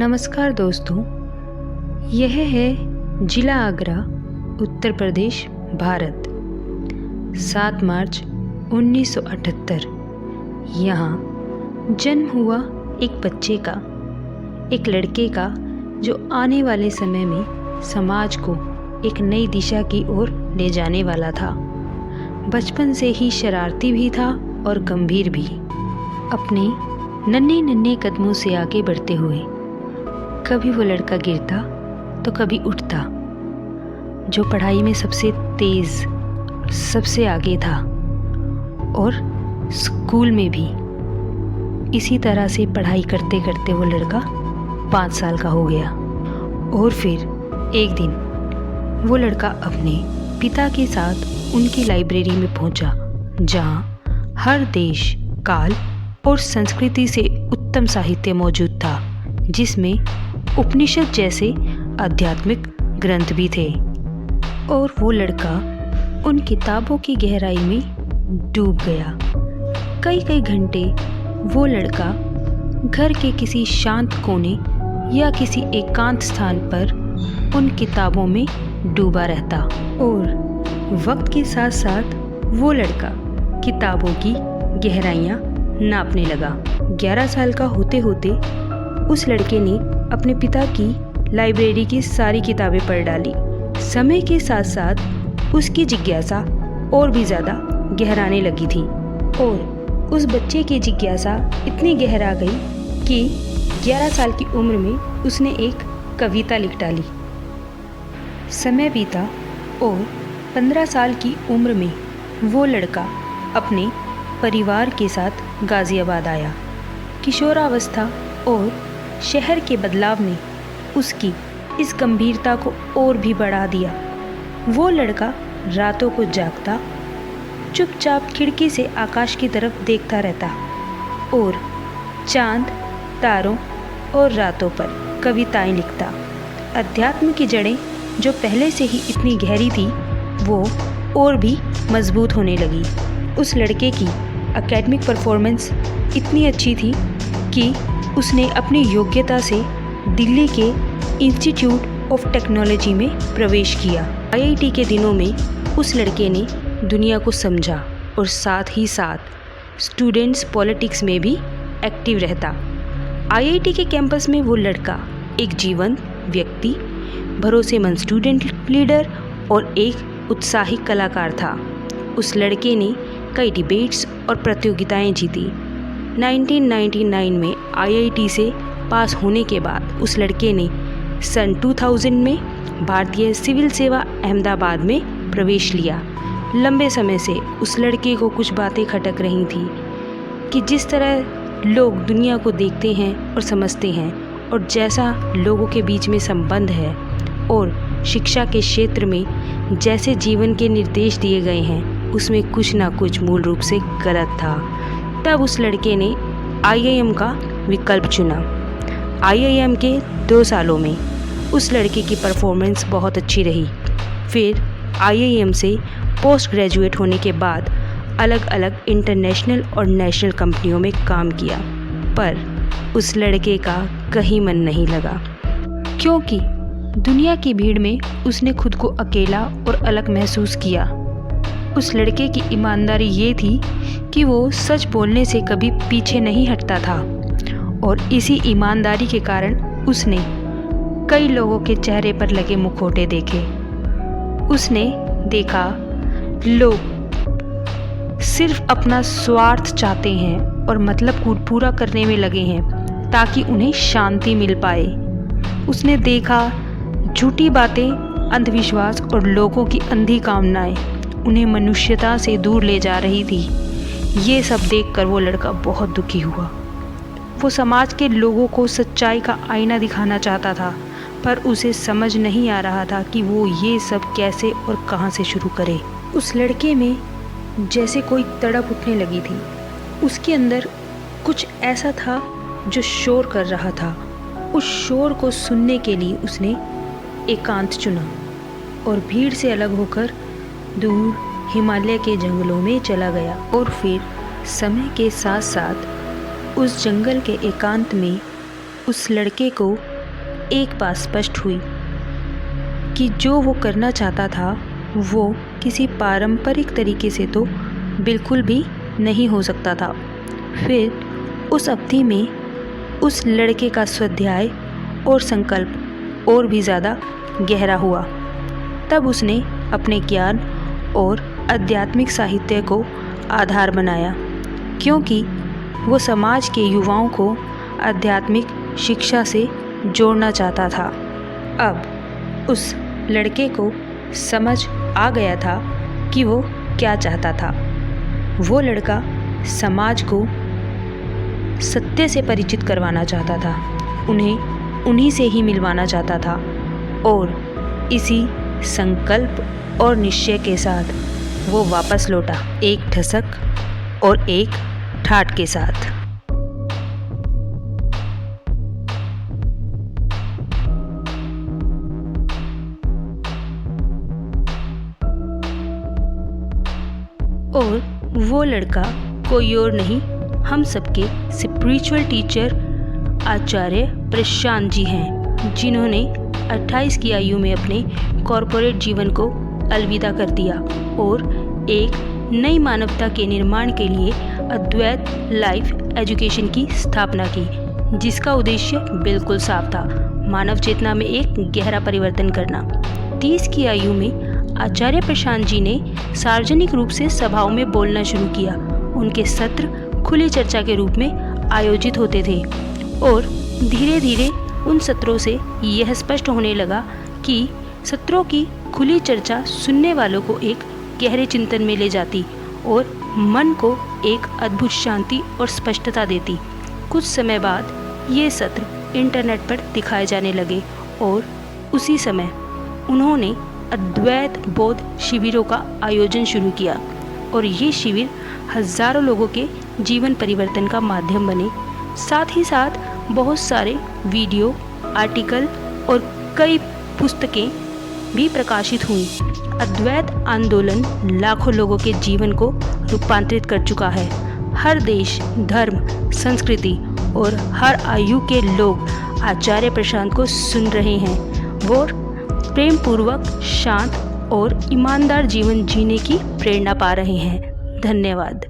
नमस्कार दोस्तों, यह है जिला आगरा, उत्तर प्रदेश, भारत। 7 मार्च 1978 यहाँ जन्म हुआ एक बच्चे का, एक लड़के का जो आने वाले समय में समाज को एक नई दिशा की ओर ले जाने वाला था। बचपन से ही शरारती भी था और गंभीर भी। अपने नन्हे नन्हे कदमों से आगे बढ़ते हुए कभी वो लड़का गिरता तो कभी उठता। जो पढ़ाई में सबसे तेज, सबसे आगे था, और स्कूल में भी इसी तरह से पढ़ाई करते करते वो लड़का 5 साल का हो गया। और फिर एक दिन वो लड़का अपने पिता के साथ उनकी लाइब्रेरी में पहुंचा, जहां हर देश, काल और संस्कृति से उत्तम साहित्य मौजूद था, जिसमें उपनिषद जैसे आध्यात्मिक ग्रंथ भी थे। और वो लड़का उन किताबों की गहराई में डूब गया। कई कई घंटे वो लड़का घर के किसी शांत कोने या किसी एकांत स्थान पर उन किताबों में डूबा रहता। और वक्त के साथ साथ वो लड़का किताबों की गहराइयाँ नापने लगा। 11 साल का होते होते उस लड़के ने अपने पिता की लाइब्रेरी की सारी किताबें पढ़ डाली। समय के साथ साथ उसकी जिज्ञासा और भी ज़्यादा गहराने लगी थी, और उस बच्चे की जिज्ञासा इतनी गहरा गई कि 11 साल की उम्र में उसने एक कविता लिख डाली। समय बीता और 15 साल की उम्र में वो लड़का अपने परिवार के साथ गाज़ियाबाद आया। किशोरावस्था और शहर के बदलाव ने उसकी इस गंभीरता को और भी बढ़ा दिया। वो लड़का रातों को जागता, चुपचाप खिड़की से आकाश की तरफ देखता रहता और चांद, तारों और रातों पर कविताएं लिखता। अध्यात्म की जड़ें जो पहले से ही इतनी गहरी थी, वो और भी मजबूत होने लगी। उस लड़के की एकेडमिक परफॉर्मेंस इतनी अच्छी थी कि उसने अपनी योग्यता से दिल्ली के इंस्टीट्यूट ऑफ टेक्नोलॉजी में प्रवेश किया। आईआईटी के दिनों में उस लड़के ने दुनिया को समझा और साथ ही साथ स्टूडेंट्स पॉलिटिक्स में भी एक्टिव रहता। आईआईटी के कैंपस में वो लड़का एक जीवंत व्यक्ति, भरोसेमंद स्टूडेंट लीडर और एक उत्साही कलाकार था। उस लड़के ने कई डिबेट्स और प्रतियोगिताएं जीती। 1999 में आईआईटी से पास होने के बाद उस लड़के ने सन 2000 में भारतीय सिविल सेवा अहमदाबाद में प्रवेश लिया। लंबे समय से उस लड़के को कुछ बातें खटक रही थी कि जिस तरह लोग दुनिया को देखते हैं और समझते हैं, और जैसा लोगों के बीच में संबंध है, और शिक्षा के क्षेत्र में जैसे जीवन के निर्देश दिए गए हैं, उसमें कुछ ना कुछ मूल रूप से गलत था। तब उस लड़के ने आईआईएम का विकल्प चुना। आईआईएम के 2 सालों में उस लड़के की परफॉर्मेंस बहुत अच्छी रही। फिर आईआईएम से पोस्ट ग्रेजुएट होने के बाद अलग अलग इंटरनेशनल और नेशनल कंपनियों में काम किया, पर उस लड़के का कहीं मन नहीं लगा, क्योंकि दुनिया की भीड़ में उसने खुद को अकेला और अलग महसूस किया। उस लड़के की ईमानदारी ये थी कि वो सच बोलने से कभी पीछे नहीं हटता था, और इसी ईमानदारी के कारण उसने कई लोगों के चेहरे पर लगे मुखौटे देखे। उसने देखा लोग सिर्फ अपना स्वार्थ चाहते हैं और मतलब को पूरा करने में लगे हैं ताकि उन्हें शांति मिल पाए। उसने देखा झूठी बातें, अंधविश्वास और लोगों की अंधी कामनाएं उन्हें मनुष्यता से दूर ले जा रही थी। ये सब देखकर वो लड़का बहुत दुखी हुआ। वो समाज के लोगों को सच्चाई का आईना दिखाना चाहता था, पर उसे समझ नहीं आ रहा था कि वो ये सब कैसे और कहाँ से शुरू करे। उस लड़के में जैसे कोई तड़प उठने लगी थी। उसके अंदर कुछ ऐसा था जो शोर कर रहा था। उस शोर को सुनने के लिए उसने एकांत चुना और भीड़ से अलग होकर दूर हिमालय के जंगलों में चला गया। और फिर समय के साथ साथ उस जंगल के एकांत में उस लड़के को एक बात स्पष्ट हुई कि जो वो करना चाहता था वो किसी पारंपरिक तरीके से तो बिल्कुल भी नहीं हो सकता था। फिर उस अवधि में उस लड़के का स्वाध्याय और संकल्प और भी ज़्यादा गहरा हुआ। तब उसने अपने ज्ञान और आध्यात्मिक साहित्य को आधार बनाया, क्योंकि वो समाज के युवाओं को आध्यात्मिक शिक्षा से जोड़ना चाहता था। अब उस लड़के को समझ आ गया था कि वो क्या चाहता था। वो लड़का समाज को सत्य से परिचित करवाना चाहता था, उन्हें उन्हीं से ही मिलवाना चाहता था, और इसी संकल्प और निश्चय के साथ वो वापस लौटा, एक ठसक और एक ठाठ के साथ। और वो लड़का कोई और नहीं, हम सबके स्पिरिचुअल टीचर आचार्य प्रशांत जी हैं, जिन्होंने 28 की आयु में अपने कॉरपोरेट जीवन को अलविदा कर दिया और एक नई मानवता के निर्माण के लिए अद्वैत लाइफ एजुकेशन की स्थापना की, जिसका उद्देश्य बिल्कुल साफ था, मानव चेतना में एक गहरा परिवर्तन करना। 30 की आयु में आचार्य प्रशांत जी ने सार्वजनिक रूप से सभाओं में बोलना शुरू किया। उनके सत्र खुली चर्चा के रूप में आयोजित होते थे और धीरे धीरे उन सत्रों से यह स्पष्ट होने लगा कि सत्रों की खुली चर्चा सुनने वालों को एक गहरे चिंतन में ले जाती और मन को एक अद्भुत शांति और स्पष्टता देती। कुछ समय बाद ये सत्र इंटरनेट पर दिखाए जाने लगे और उसी समय उन्होंने अद्वैत बौद्ध शिविरों का आयोजन शुरू किया और ये शिविर हजारों लोगों के जीवन परिवर्तन का माध्यम बने। साथ ही साथ बहुत सारे वीडियो, आर्टिकल और कई पुस्तकें भी प्रकाशित हुई। अद्वैत आंदोलन लाखों लोगों के जीवन को रूपांतरित कर चुका है। हर देश, धर्म, संस्कृति और हर आयु के लोग आचार्य प्रशांत को सुन रहे हैं। वो प्रेम पूर्वक, शांत और ईमानदार जीवन जीने की प्रेरणा पा रहे हैं। धन्यवाद।